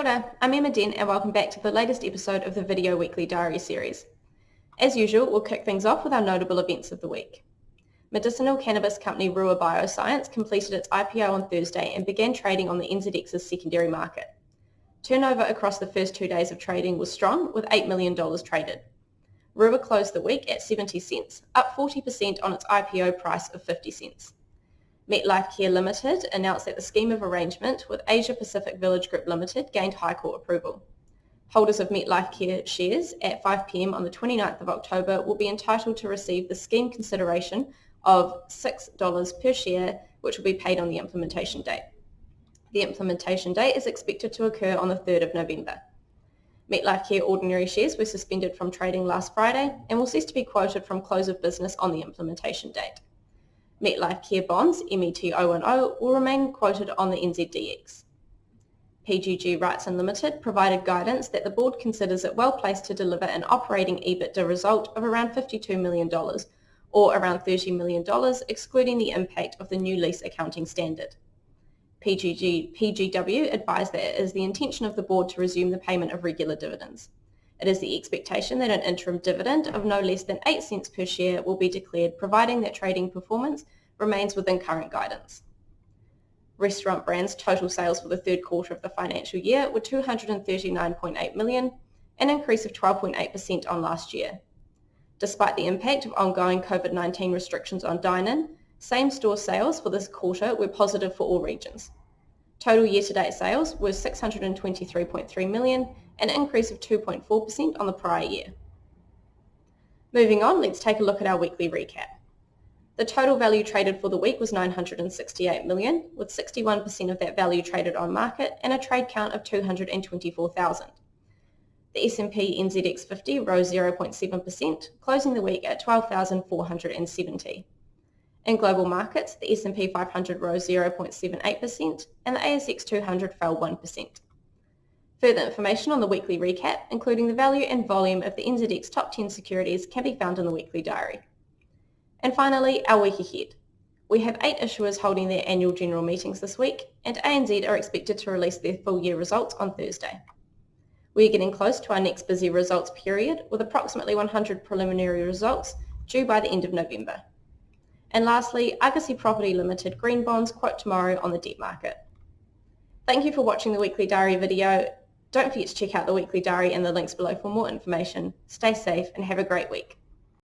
Kia ora, I'm Emma Den and welcome back to the latest episode of the Video Weekly Diary series. As usual, we'll kick things off with our notable events of the week. Medicinal cannabis company Rua Bioscience completed its IPO on Thursday and began trading on the NZX's secondary market. Turnover across the first 2 days of trading was strong, with $8 million traded. Rua closed the week at 70 cents, up 40% on its IPO price of 50 cents. Metlifecare Limited announced that the scheme of arrangement with Asia Pacific Village Group Limited gained High Court approval. Holders of Metlifecare shares at 5 p.m. on the 29th of October will be entitled to receive the scheme consideration of $6 per share, which will be paid on the implementation date. The implementation date is expected to occur on the 3rd of November. Metlifecare ordinary shares were suspended from trading last Friday and will cease to be quoted from close of business on the implementation date. Metlifecare bonds, MET010, will remain quoted on the NZDX. PGG Wrightson Limited provided guidance that the board considers it well placed to deliver an operating EBITDA result of around $52 million, or around $30 million, excluding the impact of the new lease accounting standard. PGW advised that it is the intention of the board to resume the payment of regular dividends. It is the expectation that an interim dividend of no less than 8 cents per share will be declared, providing that trading performance remains within current guidance. Restaurant Brands' total sales for the third quarter of the financial year were $239.8 million, an increase of 12.8% on last year. Despite the impact of ongoing COVID-19 restrictions on dine-in, same-store sales for this quarter were positive for all regions. Total year-to-date sales were $623.3 million, an increase of 2.4% on the prior year. Moving on, let's take a look at our weekly recap. The total value traded for the week was $968 million, with 61% of that value traded on market and a trade count of 224,000. The S&P NZX 50 rose 0.7%, closing the week at 12,470. In global markets, the S&P 500 rose 0.78% and the ASX 200 fell 1%. Further information on the weekly recap, including the value and volume of the NZX top 10 securities, can be found in the weekly diary. And finally, our week ahead. We have 8 issuers holding their annual general meetings this week, and ANZ are expected to release their full year results on Thursday. We are getting close to our next busy results period, with approximately 100 preliminary results due by the end of November. And lastly, Argosy Property Limited green bonds quote tomorrow on the debt market. Thank you for watching the weekly diary video. Don't forget to check out the weekly diary and the links below for more information. Stay safe and have a great week.